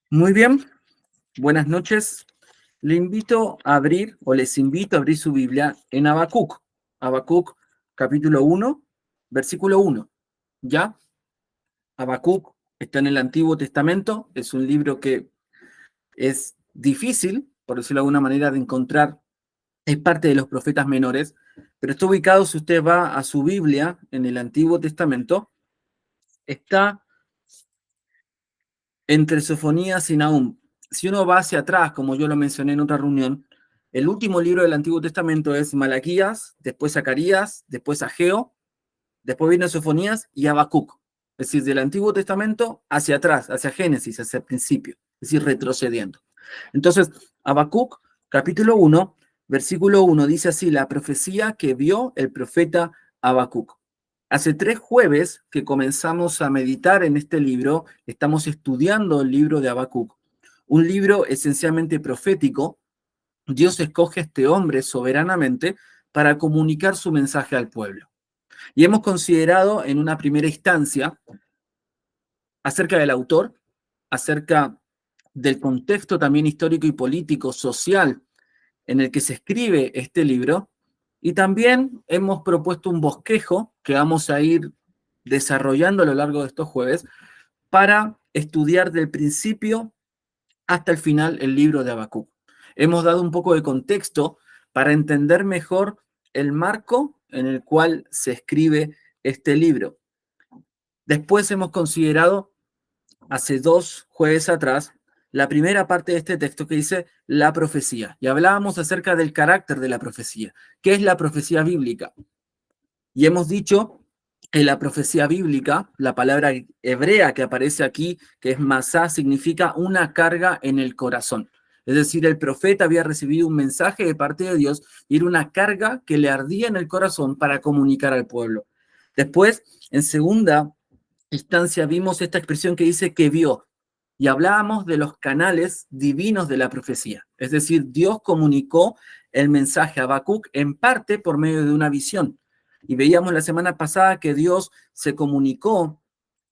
Muy bien, buenas noches. Le invito a abrir, o les invito a abrir su Biblia en Habacuc. Habacuc, capítulo 1, versículo 1. ¿Ya? Habacuc está en el Antiguo Testamento, es un libro que es difícil, por decirlo de alguna manera, de encontrar, es parte de los profetas menores, pero está ubicado, si usted va a su Biblia en el Antiguo Testamento, está entre Sofonías y Nahum. Si uno va hacia atrás, como yo lo mencioné en otra reunión, el último libro del Antiguo Testamento es Malaquías, después Zacarías, después Ageo, después viene Sofonías y Habacuc. Es decir, del Antiguo Testamento hacia atrás, hacia Génesis, hacia el principio, es decir, retrocediendo. Entonces, Habacuc, capítulo 1, versículo 1, dice así, la profecía que vio el profeta Habacuc. Hace 3 jueves que comenzamos a meditar en este libro, estamos estudiando el libro de Habacuc, un libro esencialmente profético. Dios escoge a este hombre soberanamente para comunicar su mensaje al pueblo. Y hemos considerado en una primera instancia acerca del autor, acerca del contexto también histórico y político, social, en el que se escribe este libro, y también hemos propuesto un bosquejo que vamos a ir desarrollando a lo largo de estos jueves para estudiar del principio hasta el final el libro de Habacuc. Hemos dado un poco de contexto para entender mejor el marco en el cual se escribe este libro. Después hemos considerado, hace 2 jueves atrás, la primera parte de este texto que dice la profecía. Y hablábamos acerca del carácter de la profecía. ¿Qué es la profecía bíblica? Y hemos dicho que la profecía bíblica, la palabra hebrea que aparece aquí, que es masá, significa una carga en el corazón. Es decir, el profeta había recibido un mensaje de parte de Dios y era una carga que le ardía en el corazón para comunicar al pueblo. Después, en segunda instancia, vimos esta expresión que dice que vio, y hablábamos de los canales divinos de la profecía. Es decir, Dios comunicó el mensaje a Habacuc en parte por medio de una visión. Y veíamos la semana pasada que Dios se comunicó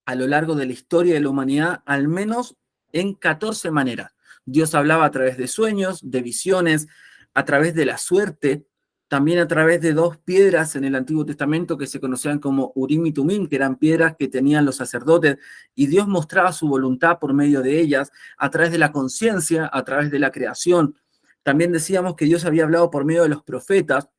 a lo largo de la historia de la humanidad al menos en 14 maneras. Dios hablaba a través de sueños, de visiones, a través de la suerte, también a través de 2 piedras en el Antiguo Testamento que se conocían como Urim y Tumim, que eran piedras que tenían los sacerdotes, y Dios mostraba su voluntad por medio de ellas, a través de la conciencia, a través de la creación. También decíamos que Dios había hablado por medio de los profetas,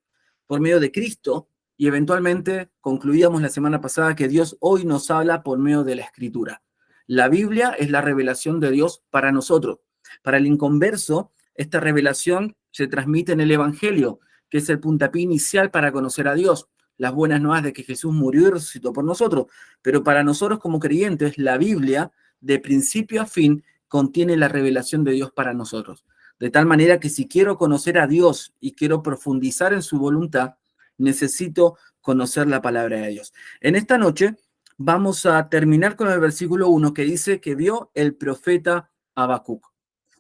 por medio de Cristo, y eventualmente concluíamos la semana pasada que Dios hoy nos habla por medio de la Escritura. La Biblia es la revelación de Dios para nosotros. Para el inconverso, esta revelación se transmite en el Evangelio, que es el puntapié inicial para conocer a Dios. Las buenas nuevas de que Jesús murió y resucitó por nosotros. Pero para nosotros como creyentes, la Biblia, de principio a fin, contiene la revelación de Dios para nosotros. De tal manera que si quiero conocer a Dios y quiero profundizar en su voluntad, necesito conocer la palabra de Dios. En esta noche vamos a terminar con el versículo 1 que dice que vio el profeta Habacuc.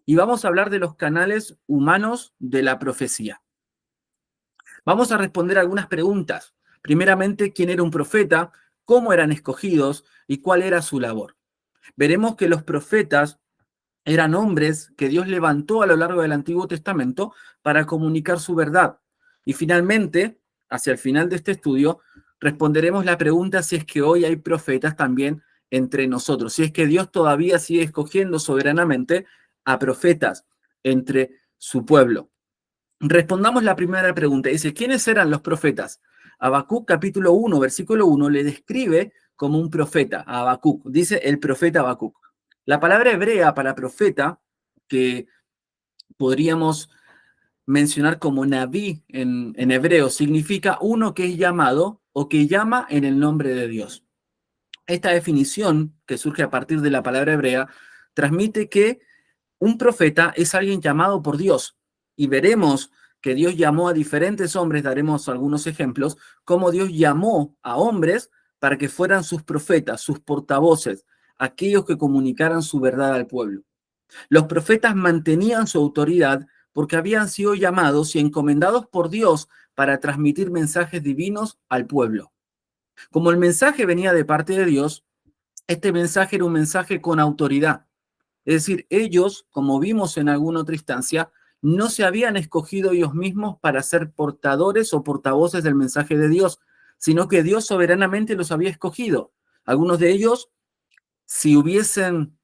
Y vamos a hablar de los canales humanos de la profecía. Vamos a responder algunas preguntas. Primeramente, ¿quién era un profeta? ¿Cómo eran escogidos? ¿Y cuál era su labor? Veremos que los profetas eran hombres que Dios levantó a lo largo del Antiguo Testamento para comunicar su verdad. Y finalmente, hacia el final de este estudio, responderemos la pregunta si es que hoy hay profetas también entre nosotros, si es que Dios todavía sigue escogiendo soberanamente a profetas entre su pueblo. Respondamos la primera pregunta. Dice, ¿quiénes eran los profetas? Habacuc capítulo 1, versículo 1, le describe como un profeta a Habacuc. Dice el profeta Habacuc. La palabra hebrea para profeta, que podríamos mencionar como Naví en hebreo, significa uno que es llamado o que llama en el nombre de Dios. Esta definición, que surge a partir de la palabra hebrea, transmite que un profeta es alguien llamado por Dios. Y veremos que Dios llamó a diferentes hombres, daremos algunos ejemplos, cómo Dios llamó a hombres para que fueran sus profetas, sus portavoces, aquellos que comunicaran su verdad al pueblo. Los profetas mantenían su autoridad porque habían sido llamados y encomendados por Dios para transmitir mensajes divinos al pueblo. Como el mensaje venía de parte de Dios, este mensaje era un mensaje con autoridad. Es decir, ellos, como vimos en alguna otra instancia, no se habían escogido ellos mismos para ser portadores o portavoces del mensaje de Dios, sino que Dios soberanamente los había escogido. Algunos de ellos, si hubiesen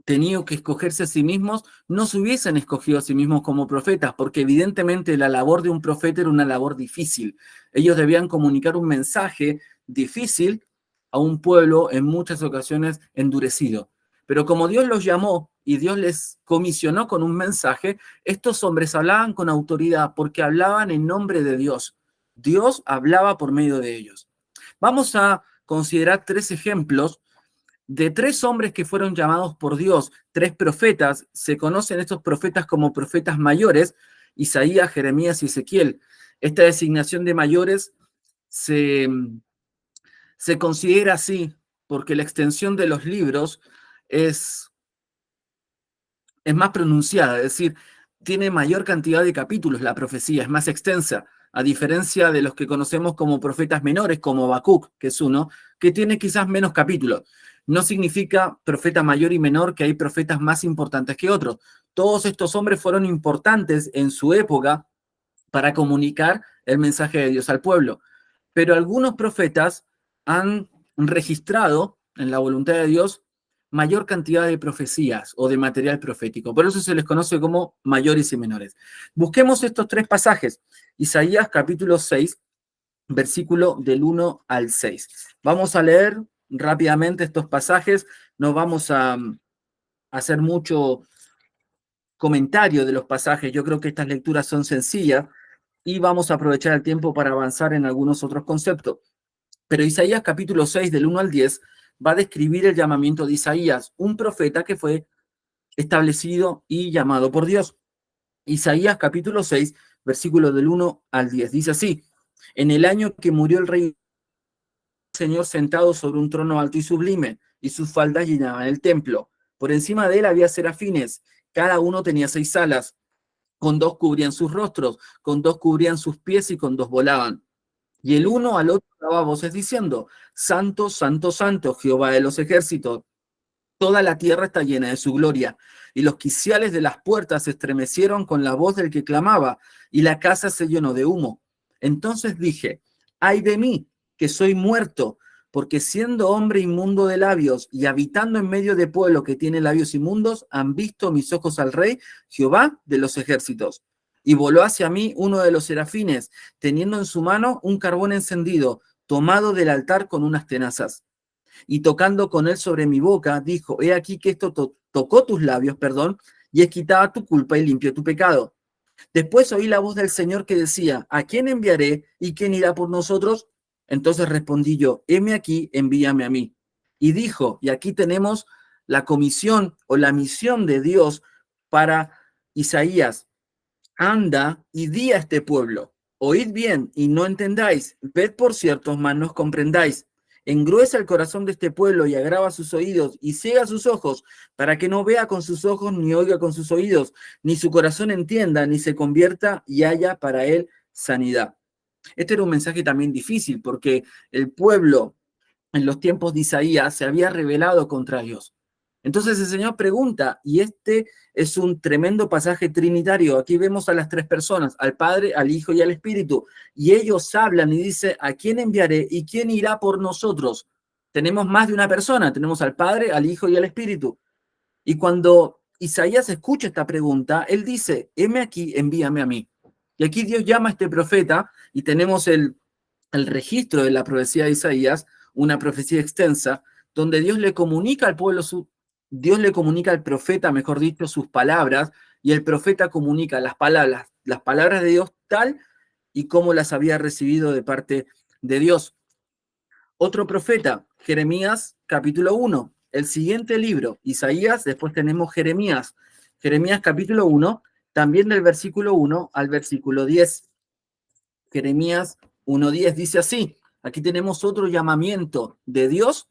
tenido que escogerse a sí mismos, no se hubiesen escogido a sí mismos como profetas, porque evidentemente la labor de un profeta era una labor difícil. Ellos debían comunicar un mensaje difícil a un pueblo en muchas ocasiones endurecido. Pero como Dios los llamó y Dios les comisionó con un mensaje, estos hombres hablaban con autoridad porque hablaban en nombre de Dios. Dios hablaba por medio de ellos. Vamos a considerar 3 ejemplos de 3 hombres que fueron llamados por Dios, 3 profetas. Se conocen estos profetas como profetas mayores: Isaías, Jeremías y Ezequiel. Esta designación de mayores se, se considera así porque la extensión de los libros es más pronunciada, es decir, tiene mayor cantidad de capítulos la profecía, es más extensa, a diferencia de los que conocemos como profetas menores, como Habacuc, que es uno, que tiene quizás menos capítulos. No significa profeta mayor y menor que hay profetas más importantes que otros. Todos estos hombres fueron importantes en su época para comunicar el mensaje de Dios al pueblo. Pero algunos profetas han registrado en la voluntad de Dios mayor cantidad de profecías o de material profético. Por eso se les conoce como mayores y menores. Busquemos estos 3 pasajes. Isaías capítulo 6, versículo del 1 al 6. Vamos a leer rápidamente estos pasajes. No vamos a hacer mucho comentario de los pasajes. Yo creo que estas lecturas son sencillas y vamos a aprovechar el tiempo para avanzar en algunos otros conceptos. Pero Isaías capítulo 6, del 1 al 10, va a describir el llamamiento de Isaías, un profeta que fue establecido y llamado por Dios. Isaías capítulo 6, versículo del 1 al 10, dice así: en el año que murió el rey, Señor sentado sobre un trono alto y sublime, y sus faldas llenaban el templo. Por encima de él había serafines, cada uno tenía 6 alas, con 2 cubrían sus rostros, con 2 cubrían sus pies y con 2 volaban. Y el uno al otro daba voces diciendo: Santo, santo, santo, Jehová de los ejércitos, toda la tierra está llena de su gloria. Y los quiciales de las puertas se estremecieron con la voz del que clamaba, y la casa se llenó de humo. Entonces dije: ay de mí, que soy muerto, porque siendo hombre inmundo de labios y habitando en medio de pueblo que tiene labios inmundos, han visto mis ojos al rey, Jehová de los ejércitos. Y voló hacia mí uno de los serafines, teniendo en su mano un carbón encendido, tomado del altar con unas tenazas. Y tocando con él sobre mi boca, dijo: he aquí que esto tocó tus labios, perdón, y es quitada tu culpa y limpio tu pecado. Después oí la voz del Señor que decía: ¿a quién enviaré y quién irá por nosotros? Entonces respondí yo: heme aquí, envíame a mí. Y dijo, y aquí tenemos la comisión o la misión de Dios para Isaías: anda y di a este pueblo, oíd bien y no entendáis, ved por cierto, mas no comprendáis. Engruesa el corazón de este pueblo y agrava sus oídos y ciega sus ojos, para que no vea con sus ojos, ni oiga con sus oídos, ni su corazón entienda, ni se convierta y haya para él sanidad. Este era un mensaje también difícil, porque el pueblo en los tiempos de Isaías se había rebelado contra Dios. Entonces el Señor pregunta, y este es un tremendo pasaje trinitario. Aquí vemos a las 3 personas, al Padre, al Hijo y al Espíritu, y ellos hablan y dice: ¿a quién enviaré y quién irá por nosotros? Tenemos más de una persona, tenemos al Padre, al Hijo y al Espíritu. Y cuando Isaías escucha esta pregunta, él dice: heme aquí, envíame a mí. Y aquí Dios llama a este profeta, y tenemos el registro de la profecía de Isaías, una profecía extensa, donde Dios le comunica al pueblo, Dios le comunica al profeta, mejor dicho, sus palabras, y el profeta comunica las palabras de Dios tal y como las había recibido de parte de Dios. Otro profeta, Jeremías, capítulo 1. El siguiente libro, Isaías, después tenemos Jeremías. Jeremías, capítulo 1, también del versículo 1 al versículo 10. Jeremías 1:10 dice así. Aquí tenemos otro llamamiento de Dios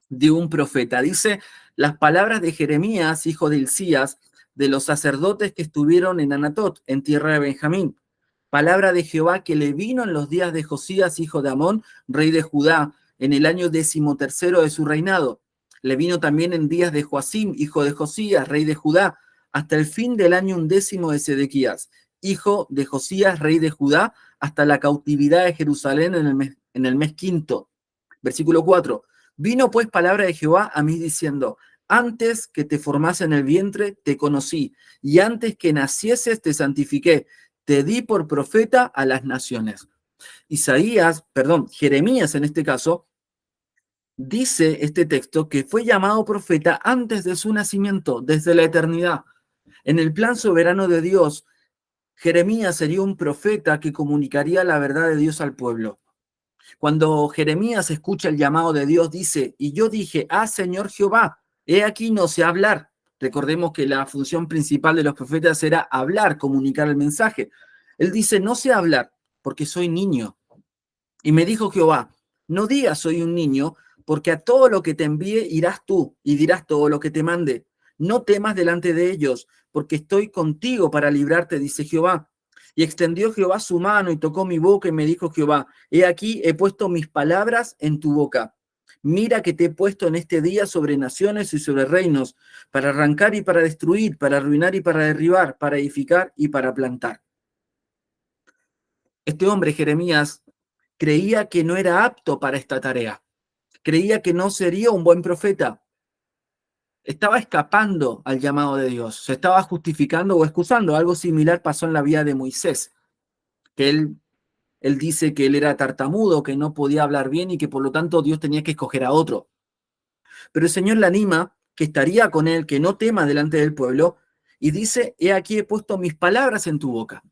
de un profeta. Dice: las palabras de Jeremías, hijo de Hilcías, de los sacerdotes que estuvieron en Anatot, en tierra de Benjamín. Palabra de Jehová que le vino en los días de Josías, hijo de Amón, rey de Judá, en el año 13º de su reinado. Le vino también en días de Joacim, hijo de Josías, rey de Judá, hasta el fin del año 11 de Sedequías, hijo de Josías, rey de Judá, hasta la cautividad de Jerusalén en el mes quinto. Versículo 4. Vino pues palabra de Jehová a mí diciendo, antes que te formase en el vientre, te conocí, y antes que nacieses, te santifiqué, te di por profeta a las naciones. Jeremías en este caso, dice este texto que fue llamado profeta antes de su nacimiento, desde la eternidad. En el plan soberano de Dios, Jeremías sería un profeta que comunicaría la verdad de Dios al pueblo. Cuando Jeremías escucha el llamado de Dios, dice, y yo dije, Señor Jehová, he aquí no sé hablar. Recordemos que la función principal de los profetas era hablar, comunicar el mensaje. Él dice, no sé hablar, porque soy niño. Y me dijo Jehová, no digas soy un niño, porque a todo lo que te envíe irás tú y dirás todo lo que te mande. No temas delante de ellos, porque estoy contigo para librarte, dice Jehová. Y extendió Jehová su mano y tocó mi boca y me dijo Jehová, he aquí he puesto mis palabras en tu boca. Mira que te he puesto en este día sobre naciones y sobre reinos, para arrancar y para destruir, para arruinar y para derribar, para edificar y para plantar. Este hombre, Jeremías, creía que no era apto para esta tarea. Creía que no sería un buen profeta. Estaba escapando al llamado de Dios. Se estaba justificando o excusando. Algo similar pasó en la vida de Moisés, que él dice que él era tartamudo, que no podía hablar bien y que por lo tanto Dios tenía que escoger a otro. Pero el Señor le anima, que estaría con él, que no tema delante del pueblo, y dice, he aquí he puesto mis palabras en tu boca.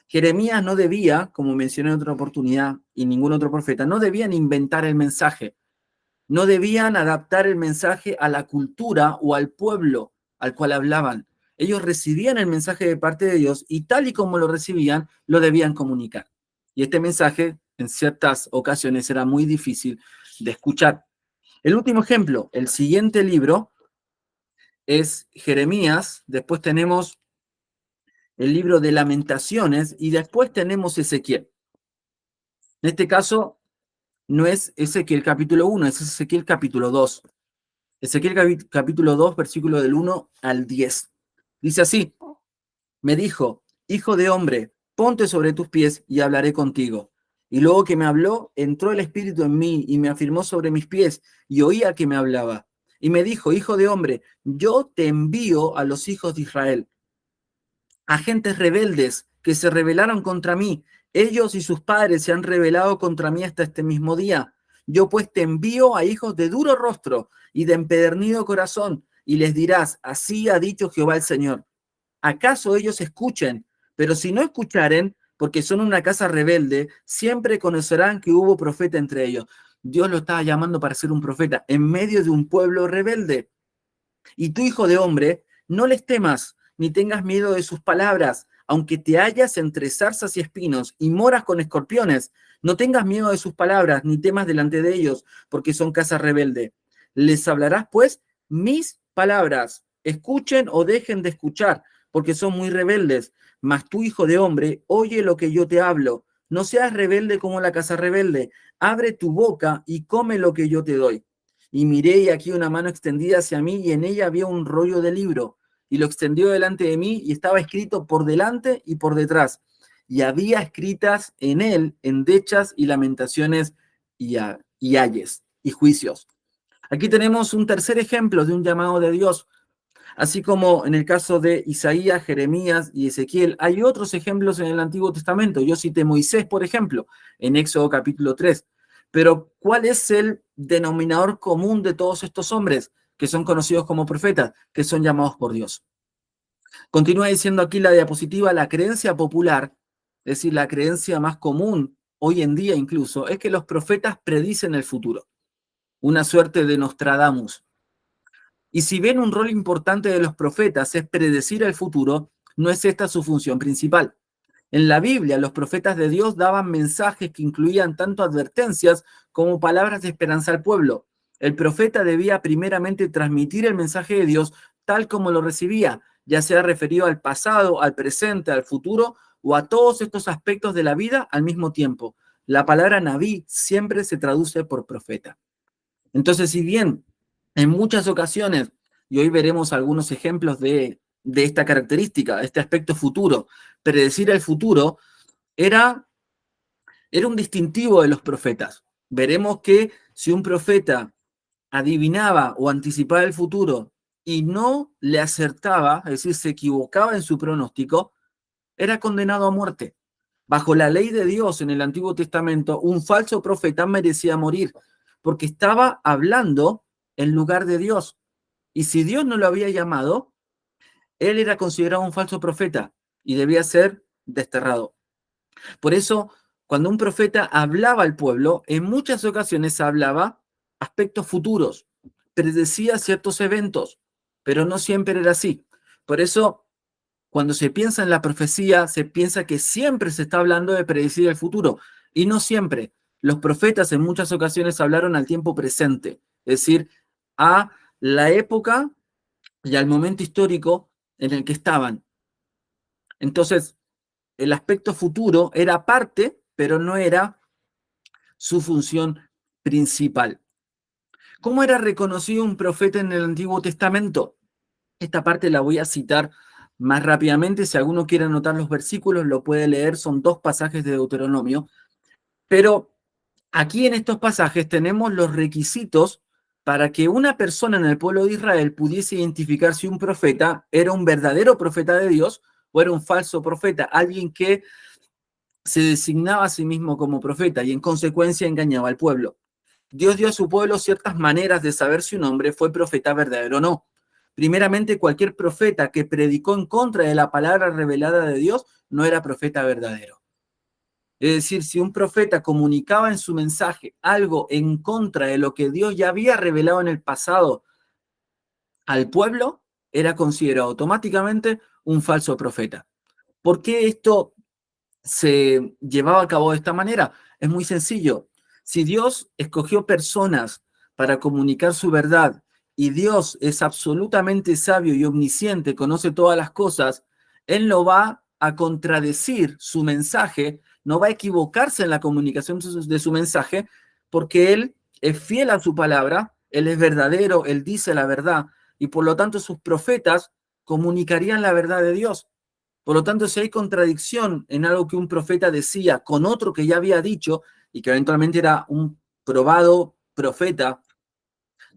Jeremías no debía, como mencioné en otra oportunidad, y ningún otro profeta, no debían inventar el mensaje, no debían adaptar el mensaje a la cultura o al pueblo al cual hablaban. Ellos recibían el mensaje de parte de Dios y tal y como lo recibían, lo debían comunicar. Y este mensaje, en ciertas ocasiones, era muy difícil de escuchar. El último ejemplo, el siguiente libro es Jeremías, después tenemos el libro de Lamentaciones y después tenemos Ezequiel. En este caso, no es Ezequiel capítulo 1, es Ezequiel capítulo 2. Ezequiel capítulo 2, versículo del 1 al 10. Dice así, me dijo, hijo de hombre, ponte sobre tus pies y hablaré contigo. Y luego que me habló, entró el Espíritu en mí y me afirmó sobre mis pies y oía que me hablaba. Y me dijo, hijo de hombre, yo te envío a los hijos de Israel, agentes rebeldes que se rebelaron contra mí. Ellos y sus padres se han rebelado contra mí hasta este mismo día. Yo pues te envío a hijos de duro rostro y de empedernido corazón, y les dirás, así ha dicho Jehová el Señor. ¿Acaso ellos escuchen? Pero si no escucharen, porque son una casa rebelde, siempre conocerán que hubo profeta entre ellos. Dios lo estaba llamando para ser un profeta en medio de un pueblo rebelde. Y tú, hijo de hombre, no les temas, ni tengas miedo de sus palabras, aunque te hallas entre zarzas y espinos y moras con escorpiones. No tengas miedo de sus palabras, ni temas delante de ellos, porque son casa rebelde. Les hablarás, pues, mis palabras. Escuchen o dejen de escuchar, porque son muy rebeldes. Mas tú, hijo de hombre, oye lo que yo te hablo. No seas rebelde como la casa rebelde. Abre tu boca y come lo que yo te doy. Y miré y aquí una mano extendida hacia mí y en ella había un rollo de libro. Y lo extendió delante de mí y estaba escrito por delante y por detrás. Y había escritas en él endechas y lamentaciones y ayes y juicios. Aquí tenemos un tercer ejemplo de un llamado de Dios. Así como en el caso de Isaías, Jeremías y Ezequiel, hay otros ejemplos en el Antiguo Testamento. Yo cité Moisés, por ejemplo, en Éxodo capítulo 3. Pero, ¿cuál es el denominador común de todos estos hombres que son conocidos como profetas, que son llamados por Dios? Continúa diciendo aquí la diapositiva, la creencia popular, es decir, la creencia más común hoy en día incluso, es que los profetas predicen el futuro. Una suerte de Nostradamus. Y si bien un rol importante de los profetas es predecir el futuro, no es esta su función principal. En la Biblia, los profetas de Dios daban mensajes que incluían tanto advertencias como palabras de esperanza al pueblo. El profeta debía primeramente transmitir el mensaje de Dios tal como lo recibía, ya sea referido al pasado, al presente, al futuro o a todos estos aspectos de la vida al mismo tiempo. La palabra Naví siempre se traduce por profeta. Entonces, si bien En muchas ocasiones, y hoy veremos algunos ejemplos de esta característica, este aspecto futuro, predecir el futuro era, era un distintivo de los profetas. Veremos que si un profeta adivinaba o anticipaba el futuro y no le acertaba, es decir, se equivocaba en su pronóstico, era condenado a muerte. Bajo la ley de Dios en el Antiguo Testamento, un falso profeta merecía morir porque estaba hablando en lugar de Dios. Y si Dios no lo había llamado, él era considerado un falso profeta y debía ser desterrado. Por eso, cuando un profeta hablaba al pueblo, en muchas ocasiones hablaba aspectos futuros, predecía ciertos eventos, pero no siempre era así. Por eso, cuando se piensa en la profecía, se piensa que siempre se está hablando de predecir el futuro, y no siempre. Los profetas en muchas ocasiones hablaron al tiempo presente, es decir, a la época y al momento histórico en el que estaban. Entonces, el aspecto futuro era parte, pero no era su función principal. ¿Cómo era reconocido un profeta en el Antiguo Testamento? Esta parte la voy a citar más rápidamente. Si alguno quiere anotar los versículos, lo puede leer. Son 2 pasajes de Deuteronomio. Pero aquí en estos pasajes tenemos los requisitos para que una persona en el pueblo de Israel pudiese identificar si un profeta era un verdadero profeta de Dios o era un falso profeta, alguien que se designaba a sí mismo como profeta y en consecuencia engañaba al pueblo. Dios dio a su pueblo ciertas maneras de saber si un hombre fue profeta verdadero o no. Primeramente, cualquier profeta que predicó en contra de la palabra revelada de Dios no era profeta verdadero. Es decir, si un profeta comunicaba en su mensaje algo en contra de lo que Dios ya había revelado en el pasado al pueblo, era considerado automáticamente un falso profeta. ¿Por qué esto se llevaba a cabo de esta manera? Es muy sencillo. Si Dios escogió personas para comunicar su verdad y Dios es absolutamente sabio y omnisciente, conoce todas las cosas, Él no va a contradecir su mensaje, no va a equivocarse en la comunicación de su mensaje, porque Él es fiel a su palabra, Él es verdadero, Él dice la verdad, y por lo tanto sus profetas comunicarían la verdad de Dios. Por lo tanto, si hay contradicción en algo que un profeta decía con otro que ya había dicho y que eventualmente era un probado profeta,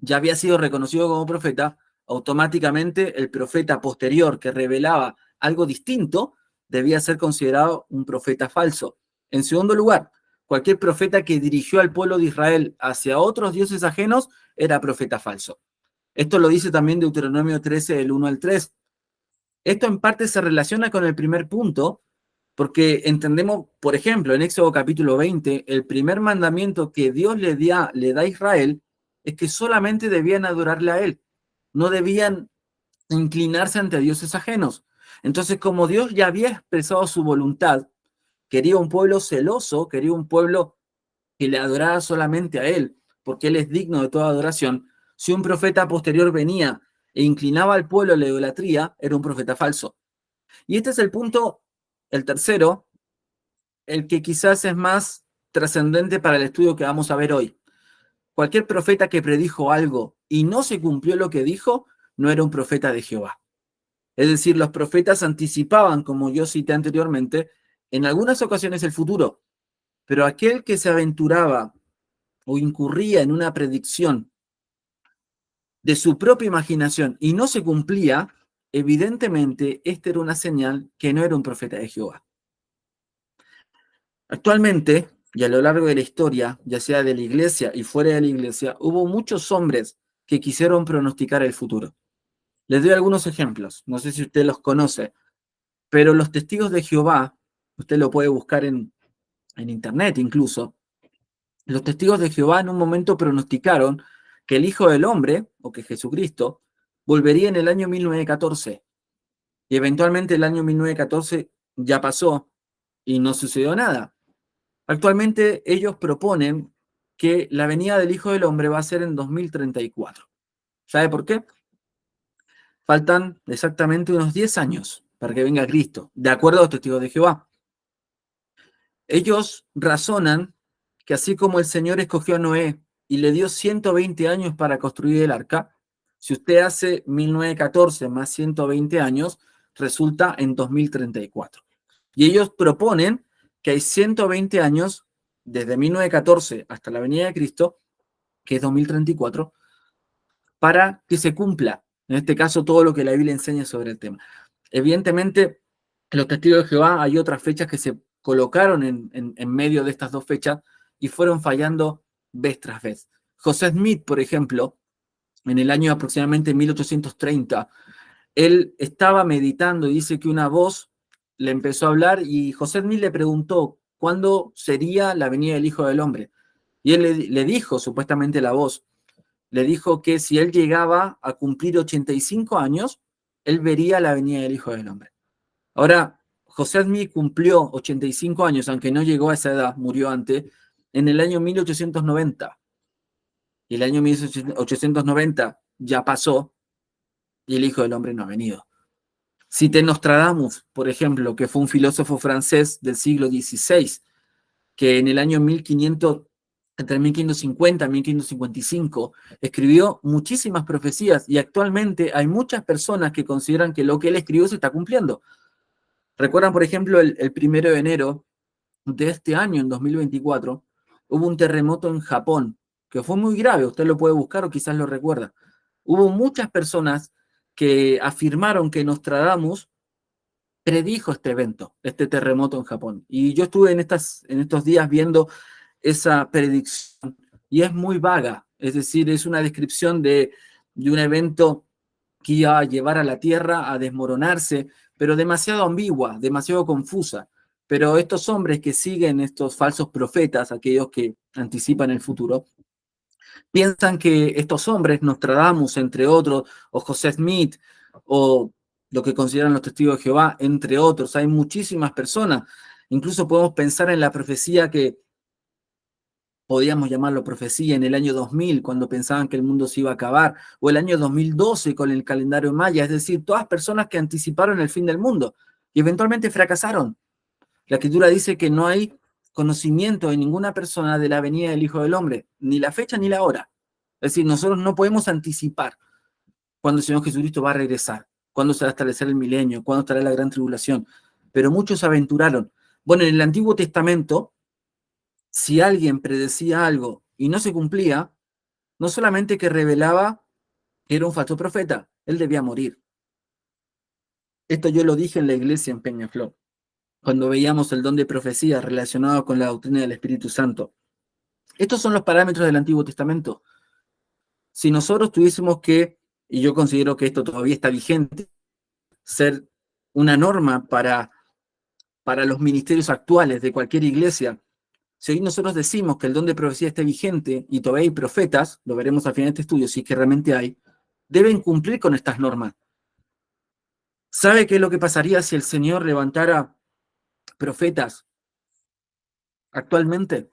ya había sido reconocido como profeta, automáticamente el profeta posterior que revelaba algo distinto debía ser considerado un profeta falso. En segundo lugar, cualquier profeta que dirigió al pueblo de Israel hacia otros dioses ajenos era profeta falso. Esto lo dice también Deuteronomio 13, del 1 al 3. Esto en parte se relaciona con el primer punto, porque entendemos, por ejemplo, en Éxodo capítulo 20, el primer mandamiento que Dios le da a Israel es que solamente debían adorarle a Él, no debían inclinarse ante dioses ajenos. Entonces, como Dios ya había expresado su voluntad, quería un pueblo celoso, quería un pueblo que le adorara solamente a Él, porque Él es digno de toda adoración. Si un profeta posterior venía e inclinaba al pueblo a la idolatría, era un profeta falso. Y este es el punto, el tercero, el que quizás es más trascendente para el estudio que vamos a ver hoy. Cualquier profeta que predijo algo y no se cumplió lo que dijo, no era un profeta de Jehová. Es decir, los profetas anticipaban, como yo cité anteriormente, en algunas ocasiones el futuro, pero aquel que se aventuraba o incurría en una predicción de su propia imaginación y no se cumplía, evidentemente esta era una señal que no era un profeta de Jehová. Actualmente, y a lo largo de la historia, ya sea de la iglesia y fuera de la iglesia, hubo muchos hombres que quisieron pronosticar el futuro. Les doy algunos ejemplos, no sé si usted los conoce, pero los testigos de Jehová, usted lo puede buscar en internet incluso, los testigos de Jehová en un momento pronosticaron que el Hijo del Hombre, o que Jesucristo, volvería en el año 1914. Y eventualmente el año 1914 ya pasó y no sucedió nada. Actualmente ellos proponen que la venida del Hijo del Hombre va a ser en 2034. ¿Sabe por qué? Faltan exactamente unos 10 años para que venga Cristo, de acuerdo a los testigos de Jehová. Ellos razonan que así como el Señor escogió a Noé y le dio 120 años para construir el arca. Si usted hace 1914 más 120 años, resulta en 2034. Y ellos proponen que hay 120 años desde 1914 hasta la venida de Cristo, que es 2034, para que se cumpla, en este caso, todo lo que la Biblia enseña sobre el tema. Evidentemente, en los testigos de Jehová hay otras fechas que se colocaron en medio de estas dos fechas y fueron fallando vez tras vez. José Smith, por ejemplo, en el año aproximadamente 1830, él estaba meditando y dice que una voz le empezó a hablar y José Smith le preguntó cuándo sería la venida del Hijo del Hombre. Y él le dijo, supuestamente la voz, le dijo que si él llegaba a cumplir 85 años, él vería la venida del Hijo del Hombre. Ahora, José Smith cumplió 85 años, aunque no llegó a esa edad, murió antes, en el año 1890. Y el año 1890 ya pasó y el Hijo del Hombre no ha venido. Cite Nostradamus, por ejemplo, que fue un filósofo francés del siglo XVI, que en el año 1500, entre 1550 y 1555, escribió muchísimas profecías y actualmente hay muchas personas que consideran que lo que él escribió se está cumpliendo. Recuerdan, por ejemplo, el 1 de enero de este año, en 2024, hubo un terremoto en Japón, que fue muy grave, usted lo puede buscar o quizás lo recuerda. Hubo muchas personas que afirmaron que Nostradamus predijo este evento, este terremoto en Japón. Y yo estuve en estos días viendo esa predicción y es muy vaga, es decir, es una descripción de un evento que iba a llevar a la Tierra a desmoronarse, pero demasiado ambigua, demasiado confusa. Pero estos hombres que siguen estos falsos profetas, aquellos que anticipan el futuro, piensan que estos hombres, Nostradamus, entre otros, o José Smith, o lo que consideran los testigos de Jehová, entre otros, hay muchísimas personas. Incluso podemos pensar en la profecía que podíamos llamarlo profecía en el año 2000, cuando pensaban que el mundo se iba a acabar, o el año 2012 con el calendario maya, es decir, todas personas que anticiparon el fin del mundo y eventualmente fracasaron. La Escritura dice que no hay conocimiento de ninguna persona de la venida del Hijo del Hombre, ni la fecha ni la hora. Es decir, nosotros no podemos anticipar cuándo el Señor Jesucristo va a regresar, cuándo se va a establecer el milenio, cuándo estará la gran tribulación. Pero muchos se aventuraron. Bueno, en el Antiguo Testamento, si alguien predecía algo y no se cumplía, no solamente que revelaba que era un falso profeta, él debía morir. Esto yo lo dije en la iglesia en Peñaflor, cuando veíamos el don de profecía relacionado con la doctrina del Espíritu Santo. Estos son los parámetros del Antiguo Testamento. Si nosotros tuviésemos que, y yo considero que esto todavía está vigente, ser una norma para los ministerios actuales de cualquier iglesia, si hoy nosotros decimos que el don de profecía esté vigente y todavía hay profetas, lo veremos al final de este estudio, si es que realmente hay, deben cumplir con estas normas. ¿Sabe qué es lo que pasaría si el Señor levantara profetas actualmente?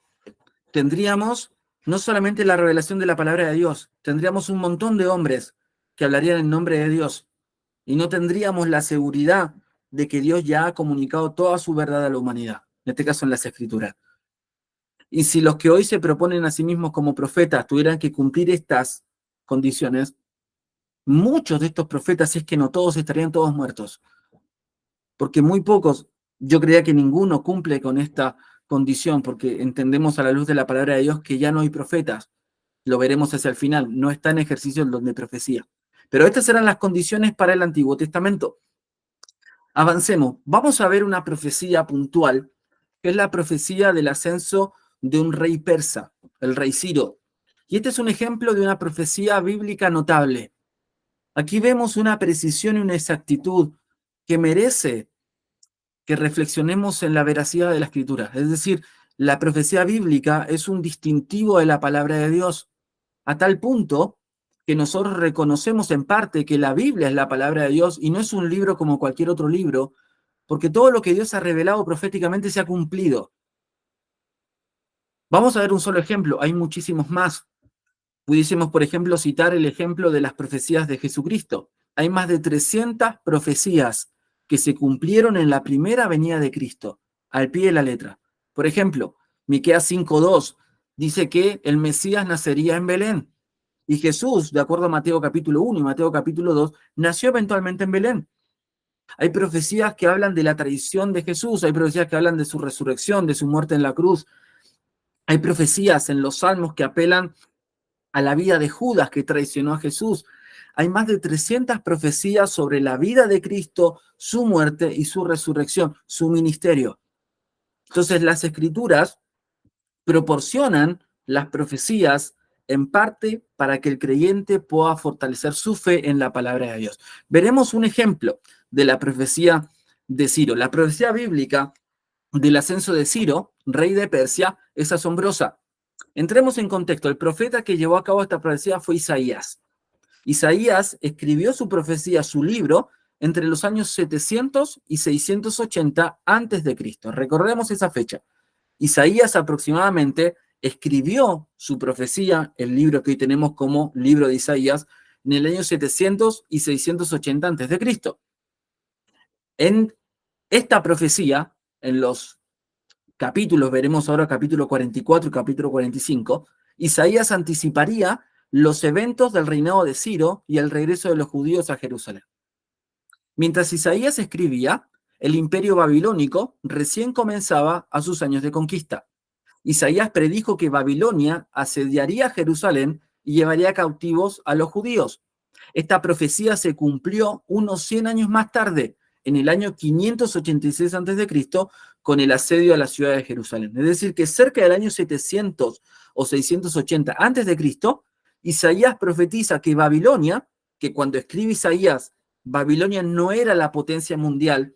Tendríamos no solamente la revelación de la palabra de Dios, tendríamos un montón de hombres que hablarían en nombre de Dios y no tendríamos la seguridad de que Dios ya ha comunicado toda su verdad a la humanidad, en este caso en las Escrituras. Y si los que hoy se proponen a sí mismos como profetas tuvieran que cumplir estas condiciones, muchos de estos profetas, si es que no todos, estarían todos muertos. Porque muy pocos, yo creía que ninguno cumple con esta condición, porque entendemos a la luz de la palabra de Dios que ya no hay profetas. Lo veremos hacia el final, no está en ejercicio el don de profecía. Pero estas eran las condiciones para el Antiguo Testamento. Avancemos. Vamos a ver una profecía puntual, que es la profecía del ascenso de un rey persa, el rey Ciro. Y este es un ejemplo de una profecía bíblica notable. Aquí vemos una precisión y una exactitud que merece que reflexionemos en la veracidad de la Escritura. Es decir, la profecía bíblica es un distintivo de la palabra de Dios, a tal punto que nosotros reconocemos en parte que la Biblia es la palabra de Dios y no es un libro como cualquier otro libro, porque todo lo que Dios ha revelado proféticamente se ha cumplido. Vamos a ver un solo ejemplo, hay muchísimos más. Pudiésemos, por ejemplo, citar el ejemplo de las profecías de Jesucristo. Hay más de 300 profecías que se cumplieron en la primera venida de Cristo, al pie de la letra. Por ejemplo, Miqueas 5:2 dice que el Mesías nacería en Belén. Y Jesús, de acuerdo a Mateo capítulo 1 y Mateo capítulo 2, nació eventualmente en Belén. Hay profecías que hablan de la traición de Jesús, hay profecías que hablan de su resurrección, de su muerte en la cruz. Hay profecías en los salmos que apelan a la vida de Judas que traicionó a Jesús. Hay más de 300 profecías sobre la vida de Cristo, su muerte y su resurrección, su ministerio. Entonces las escrituras proporcionan las profecías en parte para que el creyente pueda fortalecer su fe en la palabra de Dios. Veremos un ejemplo de la profecía de Ciro. La profecía bíblica del ascenso de Ciro, rey de Persia, es asombrosa. Entremos en contexto. El profeta que llevó a cabo esta profecía fue Isaías. Isaías escribió su profecía, su libro, entre los años 700 y 680 antes de Cristo. Recordemos esa fecha. Isaías aproximadamente escribió su profecía, el libro que hoy tenemos como libro de Isaías, en el año 700 y 680 antes de Cristo. En esta profecía, en los capítulos, veremos ahora capítulo 44 y capítulo 45, Isaías anticiparía los eventos del reinado de Ciro y el regreso de los judíos a Jerusalén. Mientras Isaías escribía, el imperio babilónico recién comenzaba a sus años de conquista. Isaías predijo que Babilonia asediaría Jerusalén y llevaría cautivos a los judíos. Esta profecía se cumplió unos 100 años más tarde, en el año 586 a.C., con el asedio a la ciudad de Jerusalén. Es decir, que cerca del año 700 o 680 a.C., Isaías profetiza que Babilonia, que cuando escribe Isaías, Babilonia no era la potencia mundial,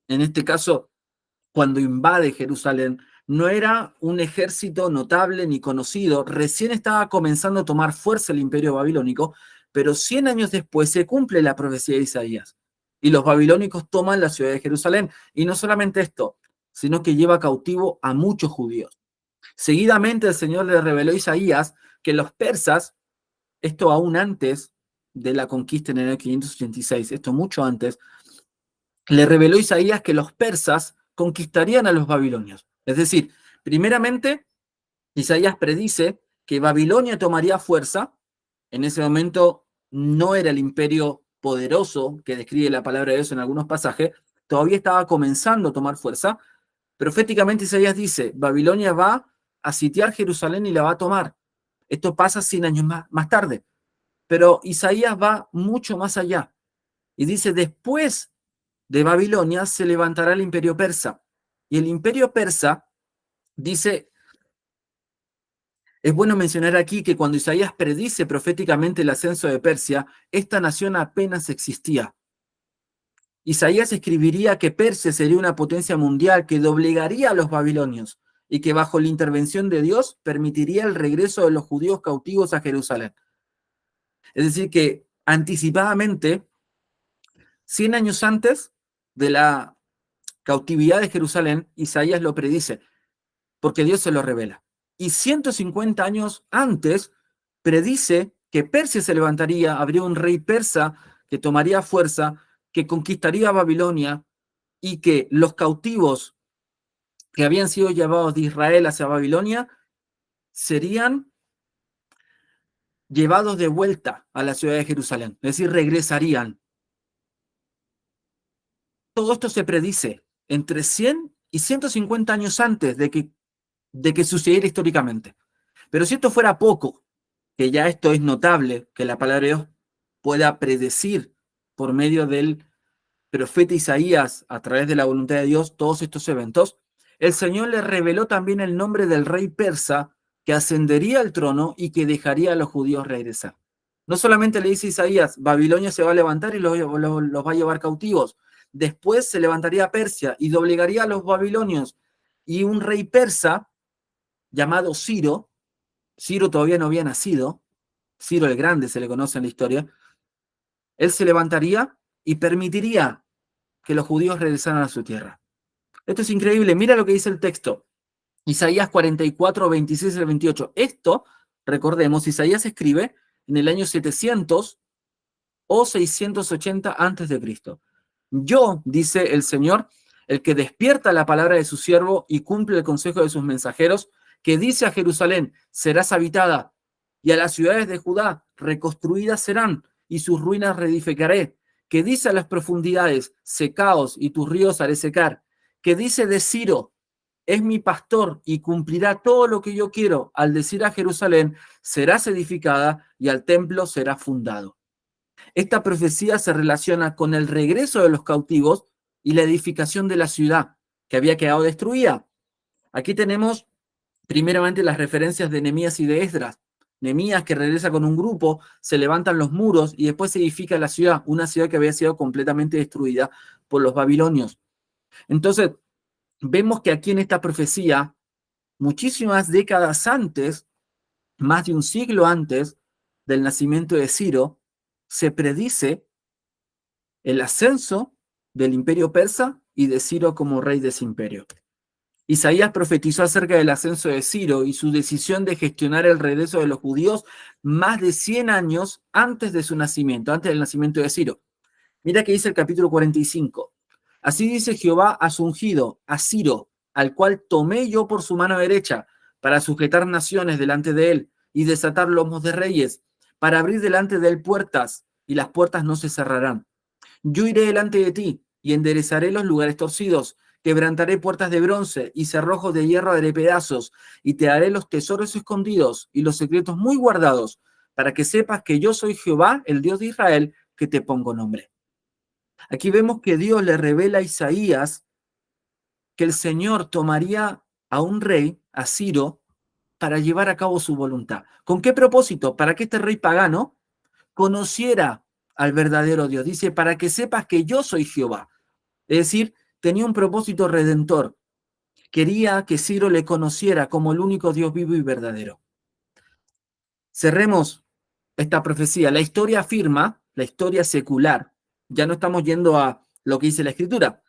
en este caso, cuando invade Jerusalén, no era un ejército notable ni conocido, recién estaba comenzando a tomar fuerza el imperio babilónico, pero 100 años después se cumple la profecía de Isaías y los babilónicos toman la ciudad de Jerusalén. Y no solamente esto, sino que lleva cautivo a muchos judíos. Seguidamente el Señor le reveló a Isaías que los persas, esto aún antes de la conquista en el año 586, esto mucho antes, le reveló a Isaías que los persas conquistarían a los babilonios. Es decir, primeramente, Isaías predice que Babilonia tomaría fuerza. En ese momento no era el imperio poderoso que describe la palabra de Dios en algunos pasajes, todavía estaba comenzando a tomar fuerza. Proféticamente Isaías dice, Babilonia va a sitiar Jerusalén y la va a tomar. Esto pasa 100 años más tarde. Pero Isaías va mucho más allá y dice, después de Babilonia se levantará el imperio persa. Y el imperio persa, dice, es bueno mencionar aquí que cuando Isaías predice proféticamente el ascenso de Persia, esta nación apenas existía. Isaías escribiría que Persia sería una potencia mundial que doblegaría a los babilonios y que bajo la intervención de Dios permitiría el regreso de los judíos cautivos a Jerusalén. Es decir, que anticipadamente, 100 años antes de la cautividad de Jerusalén, Isaías lo predice, porque Dios se lo revela. Y 150 años antes, predice que Persia se levantaría, habría un rey persa que tomaría fuerza, que conquistaría Babilonia y que los cautivos que habían sido llevados de Israel hacia Babilonia serían llevados de vuelta a la ciudad de Jerusalén, es decir, regresarían. Todo esto se predice entre 100 y 150 años antes de que sucediera históricamente. Pero si esto fuera poco, que ya esto es notable, que la palabra de Dios pueda predecir por medio del profeta Isaías, a través de la voluntad de Dios, todos estos eventos, el Señor le reveló también el nombre del rey persa que ascendería al trono y que dejaría a los judíos regresar. No solamente le dice Isaías, Babilonia se va a levantar y los va a llevar cautivos. Después se levantaría Persia y doblegaría a los babilonios. Y un rey persa llamado Ciro, Ciro todavía no había nacido, Ciro el Grande se le conoce en la historia, él se levantaría y permitiría que los judíos regresaran a su tierra. Esto es increíble, mira lo que dice el texto. Isaías 44, 26 al 28. Esto, recordemos, Isaías escribe en el año 700 o 680 antes de Cristo. Yo, dice el Señor, el que despierta la palabra de su siervo y cumple el consejo de sus mensajeros, que dice a Jerusalén, serás habitada, y a las ciudades de Judá, reconstruidas serán, y sus ruinas reedificaré, que dice a las profundidades, secaos, y tus ríos haré secar, que dice de Ciro, es mi pastor y cumplirá todo lo que yo quiero, al decir a Jerusalén, serás edificada y al templo será fundado. Esta profecía se relaciona con el regreso de los cautivos y la edificación de la ciudad, que había quedado destruida. Aquí tenemos primeramente las referencias de Nehemías y de Esdras. Nehemías, que regresa con un grupo, se levantan los muros y después se edifica la ciudad, una ciudad que había sido completamente destruida por los babilonios. Entonces, vemos que aquí en esta profecía, muchísimas décadas antes, más de un siglo antes del nacimiento de Ciro, se predice el ascenso del imperio persa y de Ciro como rey de ese imperio. Isaías profetizó acerca del ascenso de Ciro y su decisión de gestionar el regreso de los judíos más de 100 años antes de su nacimiento, antes del nacimiento de Ciro. Mira que dice el capítulo 45. Así dice Jehová a su ungido, a Ciro, al cual tomé yo por su mano derecha, para sujetar naciones delante de él y desatar lomos de reyes, para abrir delante de él puertas, y las puertas no se cerrarán. Yo iré delante de ti y enderezaré los lugares torcidos, quebrantaré puertas de bronce y cerrojos de hierro haré pedazos, y te daré los tesoros escondidos y los secretos muy guardados, para que sepas que yo soy Jehová, el Dios de Israel, que te pongo nombre. Aquí vemos que Dios le revela a Isaías que el Señor tomaría a un rey, a Ciro, para llevar a cabo su voluntad. ¿Con qué propósito? Para que este rey pagano conociera al verdadero Dios. Dice, para que sepas que yo soy Jehová. Es decir, tenía un propósito redentor. Quería que Ciro le conociera como el único Dios vivo y verdadero. Cerremos esta profecía. La historia afirma, la historia secular, ya no estamos yendo a lo que dice la Escritura.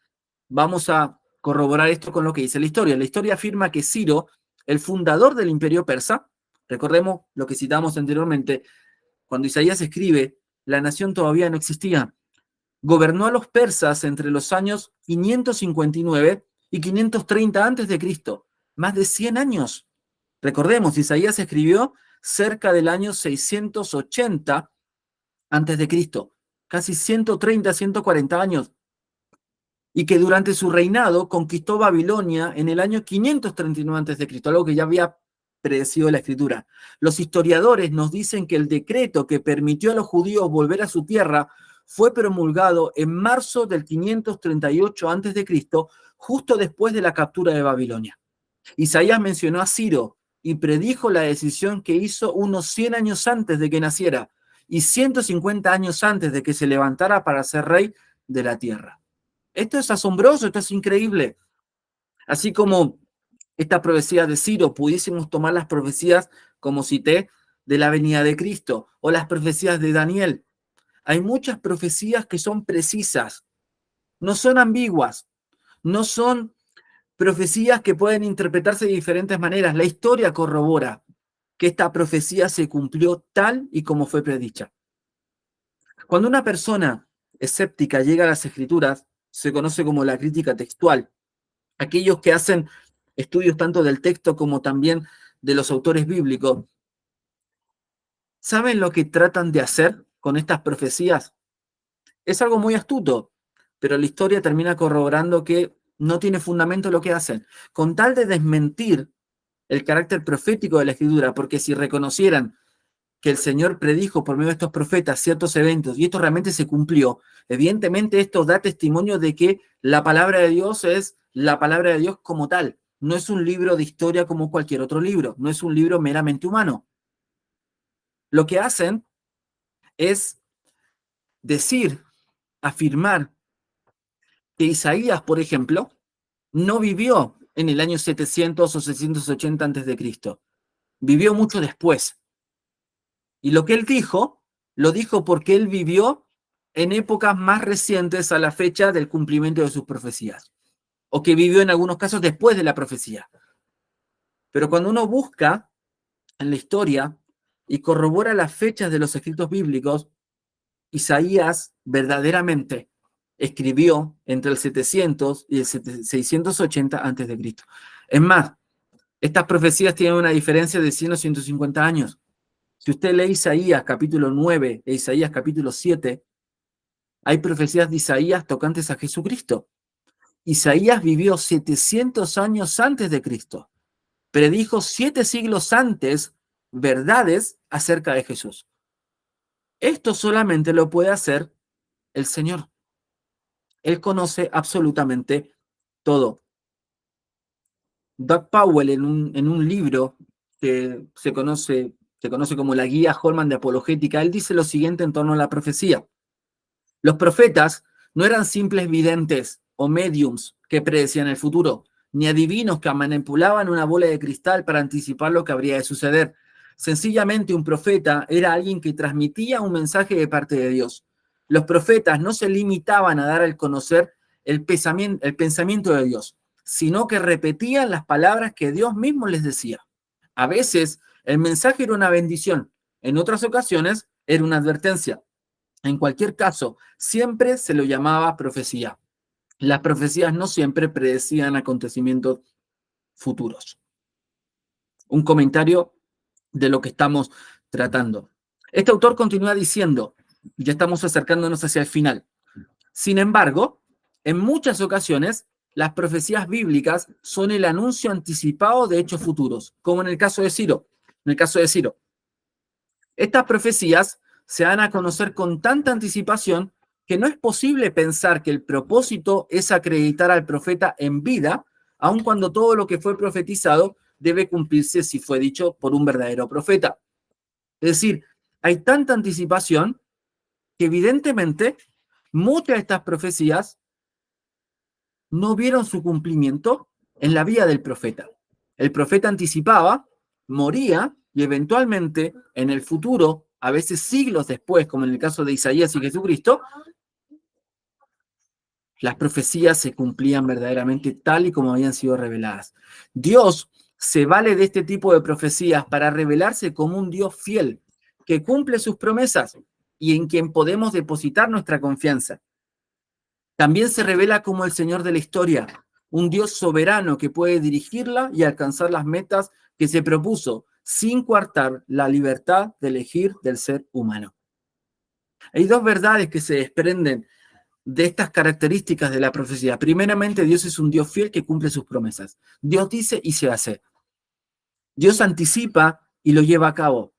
Vamos a corroborar esto con lo que dice la historia. La historia afirma que Ciro, el fundador del imperio persa, recordemos lo que citamos anteriormente, cuando Isaías escribe, la nación todavía no existía. Gobernó a los persas entre los años 559 y 530 antes de Cristo, más de 100 años. Recordemos, Isaías escribió cerca del año 680 antes de Cristo, casi 130, 140 años, y que durante su reinado conquistó Babilonia en el año 539 antes de Cristo, algo que ya había predecido la Escritura. Los historiadores nos dicen que el decreto que permitió a los judíos volver a su tierra fue promulgado en marzo del 538 antes de Cristo, justo después de la captura de Babilonia. Isaías mencionó a Ciro y predijo la decisión que hizo unos 100 años antes de que naciera y 150 años antes de que se levantara para ser rey de la tierra. Esto es asombroso, esto es increíble. Así como esta profecía de Ciro, pudiésemos tomar las profecías, como cité, de la venida de Cristo o las profecías de Daniel. Hay muchas profecías que son precisas, no son ambiguas, no son profecías que pueden interpretarse de diferentes maneras. La historia corrobora que esta profecía se cumplió tal y como fue predicha. Cuando una persona escéptica llega a las Escrituras, se conoce como la crítica textual. Aquellos que hacen estudios tanto del texto como también de los autores bíblicos, ¿saben lo que tratan de hacer con estas profecías? Es algo muy astuto, pero la historia termina corroborando que no tiene fundamento lo que hacen. Con tal de desmentir el carácter profético de la Escritura, porque si reconocieran que el Señor predijo por medio de estos profetas ciertos eventos y esto realmente se cumplió, evidentemente esto da testimonio de que la palabra de Dios es la palabra de Dios como tal. No es un libro de historia como cualquier otro libro, no es un libro meramente humano. Lo que hacen es decir, afirmar que Isaías, por ejemplo, no vivió en el año 700 o 680 antes de Cristo. Vivió mucho después. Y lo que él dijo, lo dijo porque él vivió en épocas más recientes a la fecha del cumplimiento de sus profecías, o que vivió en algunos casos después de la profecía. Pero cuando uno busca en la historia y corrobora las fechas de los escritos bíblicos, Isaías verdaderamente escribió entre el 700 y el 680 antes de Cristo. Es más, Estas profecías tienen una diferencia de 100 o 150 años. Si usted lee Isaías capítulo 9 e Isaías capítulo 7, hay profecías de Isaías tocantes a Jesucristo. Isaías vivió 700 años antes de Cristo. Predijo 7 siglos antes verdades acerca de Jesús. Esto solamente lo puede hacer el Señor. Él conoce absolutamente todo. Doug Powell, en un libro que se conoce como la Guía Holman de Apologética, él dice lo siguiente en torno a la profecía. Los profetas no eran simples videntes o mediums que predecían el futuro, ni adivinos que manipulaban una bola de cristal para anticipar lo que habría de suceder. Sencillamente, un profeta era alguien que transmitía un mensaje de parte de Dios. Los profetas no se limitaban a dar a conocer el pensamiento de Dios, sino que repetían las palabras que Dios mismo les decía. A veces, el mensaje era una bendición, en otras ocasiones era una advertencia. En cualquier caso, siempre se lo llamaba profecía. Las profecías no siempre predecían acontecimientos futuros. Un comentario de lo que estamos tratando. Este autor continúa diciendo, ya estamos acercándonos hacia el final. Sin embargo, en muchas ocasiones, las profecías bíblicas son el anuncio anticipado de hechos futuros, como en el caso de Ciro. Estas profecías se dan a conocer con tanta anticipación que no es posible pensar que el propósito es acreditar al profeta en vida, aun cuando todo lo que fue profetizado debe cumplirse si fue dicho por un verdadero profeta. Es decir, hay tanta anticipación que evidentemente muchas de estas profecías no vieron su cumplimiento en la vida del profeta. El profeta anticipaba, moría y eventualmente en el futuro, a veces siglos después, como en el caso de Isaías y Jesucristo, las profecías se cumplían verdaderamente tal y como habían sido reveladas. Dios se vale de este tipo de profecías para revelarse como un Dios fiel, que cumple sus promesas y en quien podemos depositar nuestra confianza. También se revela como el Señor de la historia, un Dios soberano que puede dirigirla y alcanzar las metas que se propuso, sin coartar la libertad de elegir del ser humano. Hay dos verdades que se desprenden de estas características de la profecía. Primeramente, Dios es un Dios fiel que cumple sus promesas. Dios dice y se hace. Dios anticipa y lo lleva a cabo.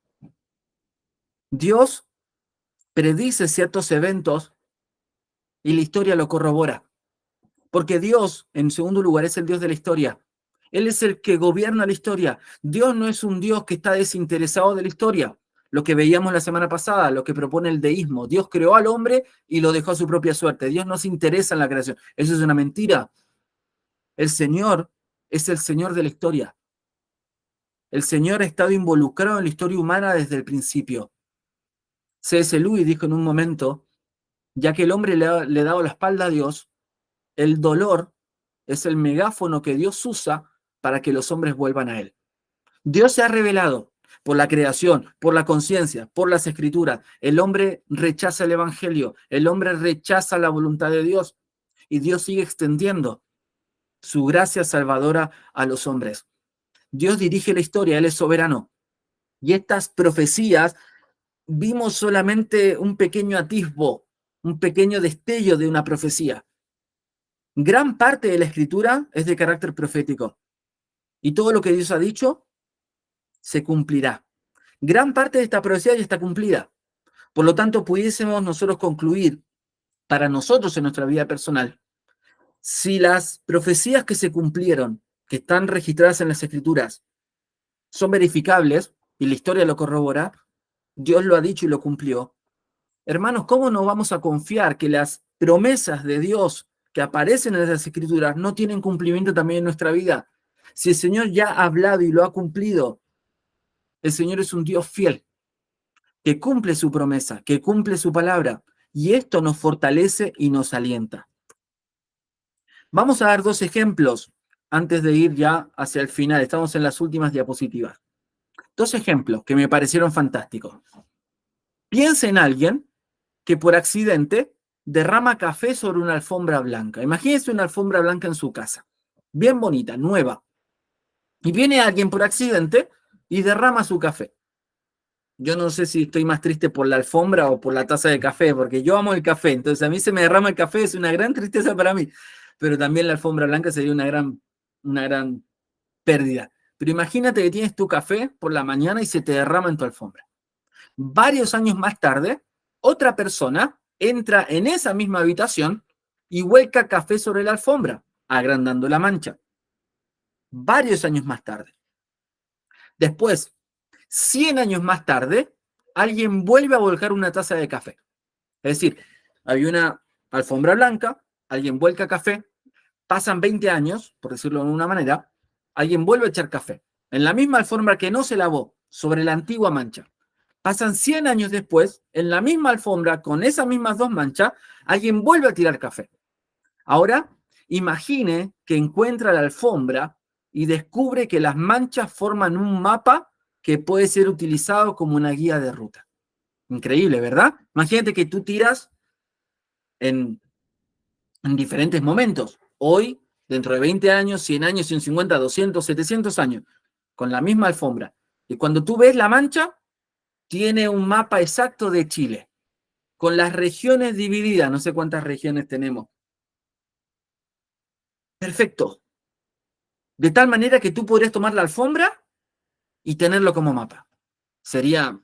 Dios predice ciertos eventos y la historia lo corrobora. Porque Dios, en segundo lugar, es el Dios de la historia. Él es el que gobierna la historia. Dios no es un Dios que está desinteresado de la historia. Lo que veíamos la semana pasada, lo que propone el deísmo. Dios creó al hombre y lo dejó a su propia suerte. Dios no se interesa en la creación. Eso es una mentira. El Señor es el Señor de la historia. El Señor ha estado involucrado en la historia humana desde el principio. C.S. Lewis dijo en un momento, ya que el hombre le ha dado la espalda a Dios, el dolor es el megáfono que Dios usa para que los hombres vuelvan a Él. Dios se ha revelado por la creación, por la conciencia, por las escrituras. El hombre rechaza el evangelio, el hombre rechaza la voluntad de Dios y Dios sigue extendiendo su gracia salvadora a los hombres. Dios dirige la historia, Él es soberano. Y estas profecías vimos solamente un pequeño atisbo, un pequeño destello de una profecía. Gran parte de la escritura es de carácter profético. Y todo lo que Dios ha dicho se cumplirá. Gran parte de esta profecía ya está cumplida. Por lo tanto, pudiésemos nosotros concluir para nosotros en nuestra vida personal, si las profecías que se cumplieron, que están registradas en las escrituras, son verificables y la historia lo corrobora, Dios lo ha dicho y lo cumplió. Hermanos, ¿cómo no vamos a confiar que las promesas de Dios que aparecen en las escrituras no tienen cumplimiento también en nuestra vida? Si el Señor ya ha hablado y lo ha cumplido, el Señor es un Dios fiel, que cumple su promesa, que cumple su palabra, y esto nos fortalece y nos alienta. Vamos a dar dos ejemplos antes de ir ya hacia el final. Estamos en las últimas diapositivas. Dos ejemplos que me parecieron fantásticos. Piensa en alguien que por accidente derrama café sobre una alfombra blanca. Imagínense una alfombra blanca en su casa, bien bonita, nueva. Y viene alguien por accidente y derrama su café. Yo no sé si estoy más triste por la alfombra o por la taza de café, porque yo amo el café, entonces a mí se me derrama el café, es una gran tristeza para mí, pero también la alfombra blanca sería una gran pérdida. Pero imagínate que tienes tu café por la mañana y se te derrama en tu alfombra. Varios años más tarde, otra persona entra en esa misma habitación y vuelca café sobre la alfombra, agrandando la mancha. Varios años más tarde. Después, 100 años más tarde, alguien vuelve a volcar una taza de café. Es decir, hay una alfombra blanca, alguien vuelca café, pasan 20 años, por decirlo de una manera, alguien vuelve a echar café. En la misma alfombra que no se lavó, sobre la antigua mancha. Pasan 100 años después, en la misma alfombra, con esas mismas dos manchas, alguien vuelve a tirar café. Ahora, imagine que encuentra la alfombra y descubre que las manchas forman un mapa que puede ser utilizado como una guía de ruta. Increíble, ¿verdad? Imagínate que tú tiras en diferentes momentos. Hoy, dentro de 20 años, 100 años, 150, 200, 700 años, con la misma alfombra. Y cuando tú ves la mancha, tiene un mapa exacto de Chile, con las regiones divididas. No sé cuántas regiones tenemos. Perfecto. De tal manera que tú podrías tomar la alfombra y tenerlo como mapa. Sería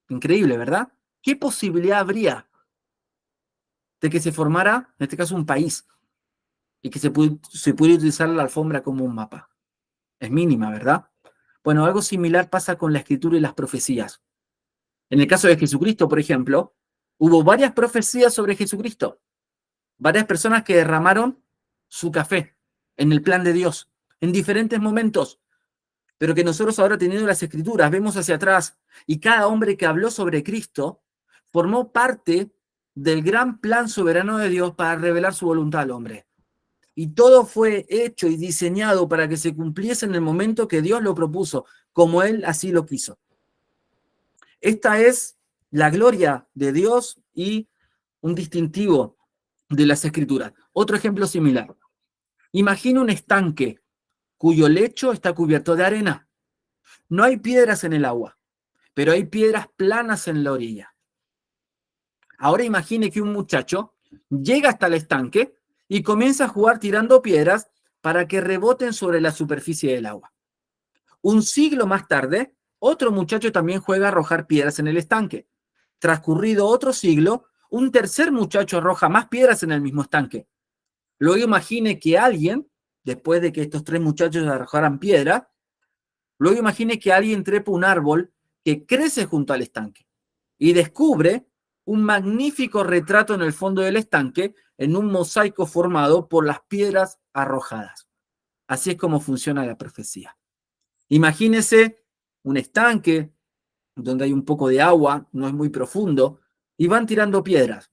increíble, ¿verdad? ¿Qué posibilidad habría de que se formara, en este caso, un país y que se pudiera utilizar la alfombra como un mapa? Es mínima, ¿verdad? Bueno, algo similar pasa con la escritura y las profecías. En el caso de Jesucristo, por ejemplo, hubo varias profecías sobre Jesucristo. Varias personas que derramaron su café en el plan de Dios, en diferentes momentos, pero que nosotros ahora teniendo las escrituras, vemos hacia atrás, y cada hombre que habló sobre Cristo formó parte del gran plan soberano de Dios para revelar su voluntad al hombre. Y todo fue hecho y diseñado para que se cumpliese en el momento que Dios lo propuso, como Él así lo quiso. Esta es la gloria de Dios y un distintivo de las Escrituras. Otro ejemplo similar. Imagina un estanque cuyo lecho está cubierto de arena. No hay piedras en el agua, pero hay piedras planas en la orilla. Ahora imagine que un muchacho llega hasta el estanque y comienza a jugar tirando piedras para que reboten sobre la superficie del agua. Un siglo más tarde, otro muchacho también juega a arrojar piedras en el estanque. Transcurrido otro siglo, un tercer muchacho arroja más piedras en el mismo estanque. Luego imagine que alguien, después de que estos tres muchachos arrojaran piedra, luego imagine que alguien trepa un árbol que crece junto al estanque y descubre un magnífico retrato en el fondo del estanque en un mosaico formado por las piedras arrojadas. Así es como funciona la profecía. Imagínese un estanque donde hay un poco de agua, no es muy profundo, y van tirando piedras.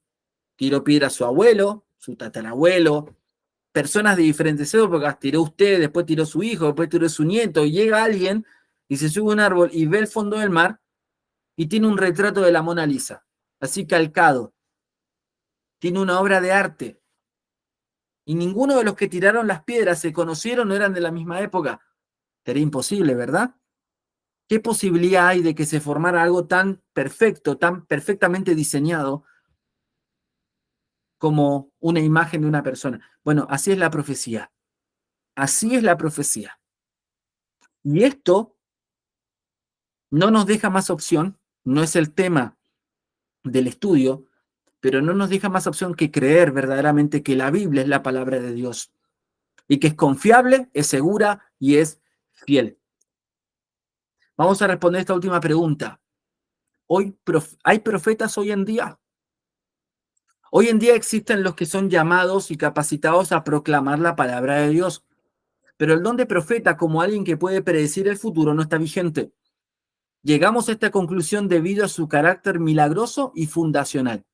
Tiró piedras su abuelo, su tatarabuelo, personas de diferentes épocas, tiró usted, después tiró su hijo, después tiró su nieto, y llega alguien y se sube a un árbol y ve el fondo del mar y tiene un retrato de la Mona Lisa, así calcado. Tiene una obra de arte. Y ninguno de los que tiraron las piedras se conocieron, no eran de la misma época. Sería imposible, ¿verdad? ¿Qué posibilidad hay de que se formara algo tan perfecto, tan perfectamente diseñado como una imagen de una persona? Bueno, así es la profecía. Así es la profecía. Y esto no nos deja más opción, no es el tema del estudio, pero no nos deja más opción que creer verdaderamente que la Biblia es la palabra de Dios y que es confiable, es segura y es fiel. Vamos a responder esta última pregunta. ¿Hay profetas hoy en día? Hoy en día existen los que son llamados y capacitados a proclamar la palabra de Dios, pero el don de profeta como alguien que puede predecir el futuro no está vigente. Llegamos a esta conclusión debido a su carácter milagroso y fundacional.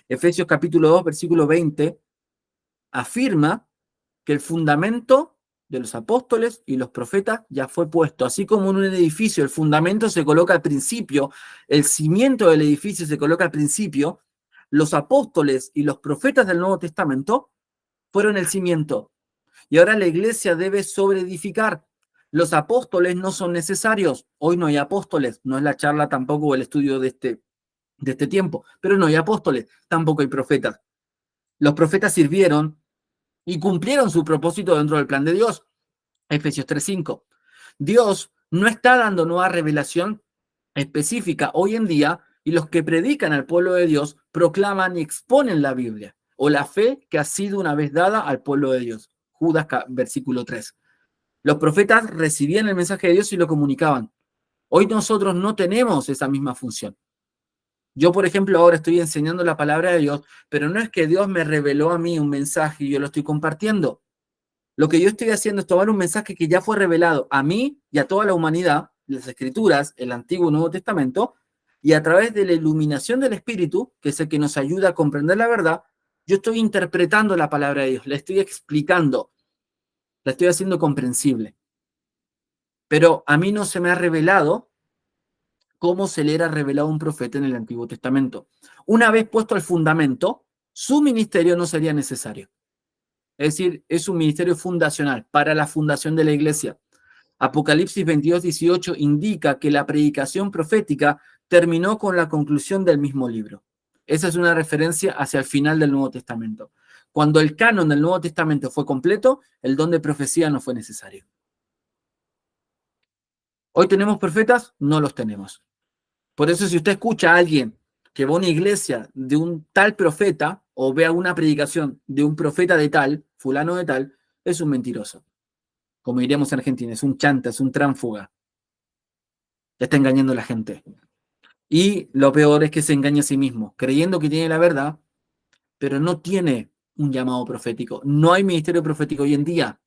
Efesios capítulo 2, versículo 20, afirma que el fundamento de los apóstoles y los profetas ya fue puesto. Así como en un edificio el fundamento se coloca al principio, el cimiento del edificio se coloca al principio, los apóstoles y los profetas del Nuevo Testamento fueron el cimiento. Y ahora la iglesia debe sobreedificar. Los apóstoles no son necesarios. Hoy no hay apóstoles. No es la charla tampoco o el estudio de este tiempo. Pero no hay apóstoles. Tampoco hay profetas. Los profetas sirvieron y cumplieron su propósito dentro del plan de Dios. Efesios 3:5. Dios no está dando nueva revelación específica hoy en día y los que predican al pueblo de Dios proclaman y exponen la Biblia o la fe que ha sido una vez dada al pueblo de Dios. Judas versículo 3. Los profetas recibían el mensaje de Dios y lo comunicaban. Hoy nosotros no tenemos esa misma función. Yo, por ejemplo, ahora estoy enseñando la palabra de Dios, pero no es que Dios me reveló a mí un mensaje y yo lo estoy compartiendo. Lo que yo estoy haciendo es tomar un mensaje que ya fue revelado a mí y a toda la humanidad, las Escrituras, el Antiguo y Nuevo Testamento, y a través de la iluminación del Espíritu, que es el que nos ayuda a comprender la verdad, yo estoy interpretando la palabra de Dios, la estoy explicando, la estoy haciendo comprensible. Pero a mí no se me ha revelado cómo se le era revelado a un profeta en el Antiguo Testamento. Una vez puesto el fundamento, su ministerio no sería necesario. Es decir, es un ministerio fundacional para la fundación de la iglesia. Apocalipsis 22:18 indica que la predicación profética terminó con la conclusión del mismo libro. Esa es una referencia hacia el final del Nuevo Testamento. Cuando el canon del Nuevo Testamento fue completo, el don de profecía no fue necesario. ¿Hoy tenemos profetas? No los tenemos. Por eso si usted escucha a alguien que va a una iglesia de un tal profeta o vea una predicación de un profeta de tal, fulano de tal, es un mentiroso. Como diríamos en Argentina, es un chanta, es un tránfuga. Está engañando a la gente. Y lo peor es que se engaña a sí mismo, creyendo que tiene la verdad, pero no tiene un llamado profético. No hay ministerio profético hoy en día.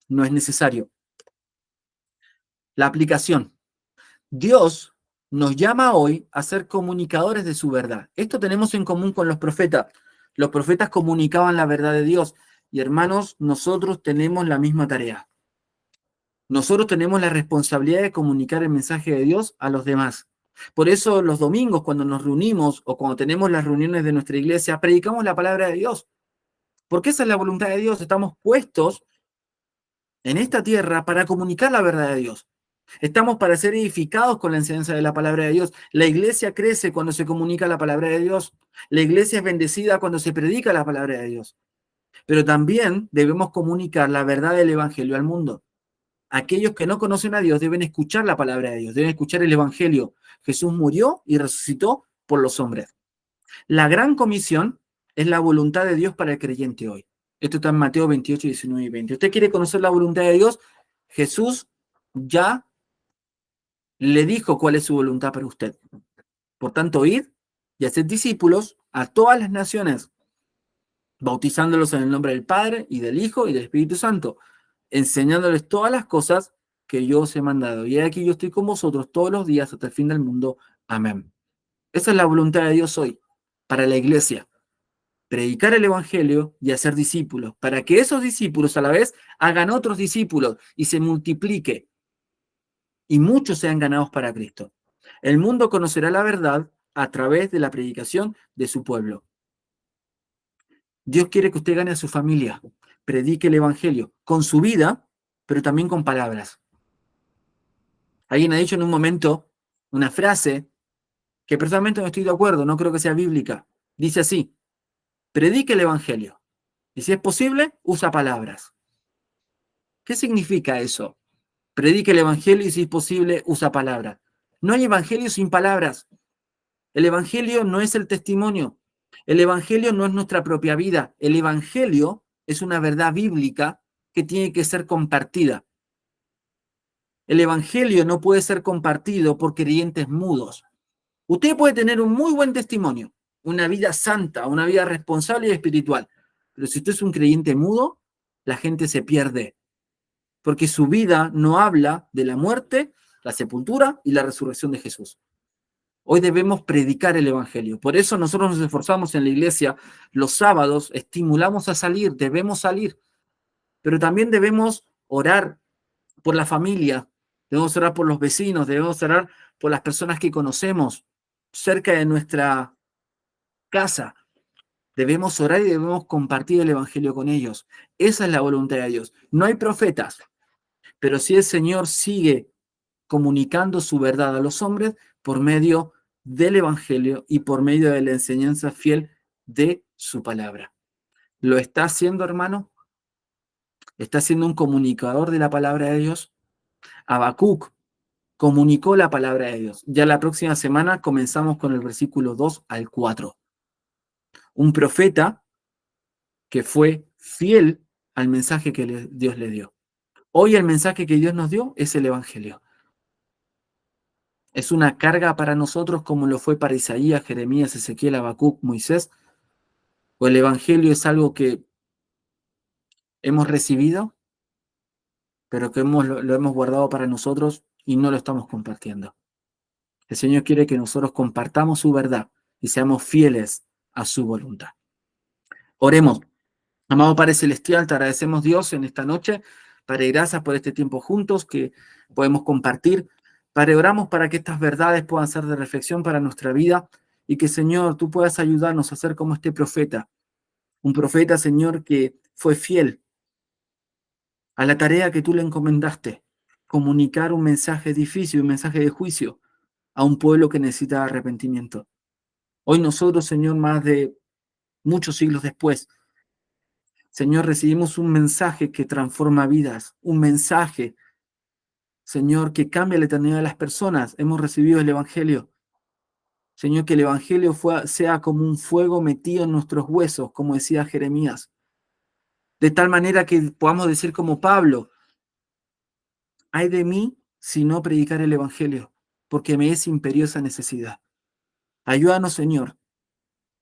No es necesario. La aplicación. Dios nos llama hoy a ser comunicadores de su verdad. Esto tenemos en común con los profetas. Los profetas comunicaban la verdad de Dios. Y hermanos, nosotros tenemos la misma tarea. Nosotros tenemos la responsabilidad de comunicar el mensaje de Dios a los demás. Por eso los domingos, cuando nos reunimos o cuando tenemos las reuniones de nuestra iglesia, predicamos la palabra de Dios. Porque esa es la voluntad de Dios. Estamos puestos en esta tierra para comunicar la verdad de Dios. Estamos para ser edificados con la enseñanza de la palabra de Dios. La iglesia crece cuando se comunica la palabra de Dios. La iglesia es bendecida cuando se predica la palabra de Dios. Pero también debemos comunicar la verdad del evangelio al mundo. Aquellos que no conocen a Dios deben escuchar la palabra de Dios, deben escuchar el evangelio. Jesús murió y resucitó por los hombres. La gran comisión es la voluntad de Dios para el creyente hoy. Esto está en Mateo 28, 19 y 20. ¿Usted quiere conocer la voluntad de Dios? Jesús ya le dijo cuál es su voluntad para usted. Por tanto, id y haced discípulos a todas las naciones, bautizándolos en el nombre del Padre y del Hijo y del Espíritu Santo, enseñándoles todas las cosas que yo os he mandado. Y aquí yo estoy con vosotros todos los días hasta el fin del mundo. Amén. Esa es la voluntad de Dios hoy, para la iglesia. Predicar el Evangelio y hacer discípulos, para que esos discípulos a la vez hagan otros discípulos y se multiplique y muchos sean ganados para Cristo. El mundo conocerá la verdad a través de la predicación de su pueblo. Dios quiere que usted gane a su familia, predique el Evangelio con su vida, pero también con palabras. Alguien ha dicho en un momento una frase que personalmente no estoy de acuerdo, no creo que sea bíblica. Dice así: predique el Evangelio. Y si es posible, usa palabras. ¿Qué significa eso? Predique el Evangelio y si es posible, usa palabras. No hay Evangelio sin palabras. El Evangelio no es el testimonio. El Evangelio no es nuestra propia vida. El Evangelio es una verdad bíblica que tiene que ser compartida. El Evangelio no puede ser compartido por creyentes mudos. Usted puede tener un muy buen testimonio, una vida santa, una vida responsable y espiritual, pero si usted es un creyente mudo, la gente se pierde, porque su vida no habla de la muerte, la sepultura y la resurrección de Jesús. Hoy debemos predicar el Evangelio. Por eso nosotros nos esforzamos en la iglesia los sábados, estimulamos a salir, debemos salir, pero también debemos orar por la familia, debemos orar por los vecinos, debemos orar por las personas que conocemos cerca de nuestra casa. Debemos orar y debemos compartir el Evangelio con ellos. Esa es la voluntad de Dios. No hay profetas, Pero si el Señor sigue comunicando su verdad a los hombres por medio del Evangelio y por medio de la enseñanza fiel de su palabra. ¿Lo está haciendo, hermano? ¿Está siendo un comunicador de la palabra de Dios? Habacuc comunicó la palabra de Dios. Ya la próxima semana comenzamos con el versículo 2 al 4. Un profeta que fue fiel al mensaje que Dios le dio. Hoy el mensaje que Dios nos dio es el Evangelio. Es una carga para nosotros como lo fue para Isaías, Jeremías, Ezequiel, Habacuc, Moisés. O el Evangelio es algo que hemos recibido, pero que lo hemos guardado para nosotros y no lo estamos compartiendo. El Señor quiere que nosotros compartamos su verdad y seamos fieles a su voluntad. Oremos. Amado Padre Celestial, te agradecemos, Dios, en esta noche. Padre, gracias por este tiempo juntos que podemos compartir. Padre, oramos para que estas verdades puedan ser de reflexión para nuestra vida y que, Señor, tú puedas ayudarnos a ser como este profeta. Un profeta, Señor, que fue fiel a la tarea que tú le encomendaste, comunicar un mensaje difícil, un mensaje de juicio a un pueblo que necesita arrepentimiento. Hoy nosotros, Señor, más de muchos siglos después, Señor, recibimos un mensaje que transforma vidas, un mensaje, Señor, que cambia la eternidad de las personas. Hemos recibido el Evangelio. Señor, que el Evangelio sea como un fuego metido en nuestros huesos, como decía Jeremías. De tal manera que podamos decir como Pablo, ay de mí si no predicar el Evangelio, porque me es imperiosa necesidad. Ayúdanos, Señor.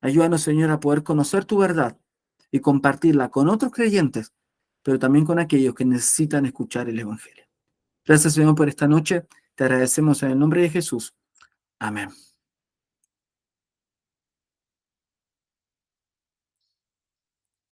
Ayúdanos, Señor, a poder conocer tu verdad y compartirla con otros creyentes, pero también con aquellos que necesitan escuchar el Evangelio. Gracias, Señor, por esta noche. Te agradecemos en el nombre de Jesús. Amén.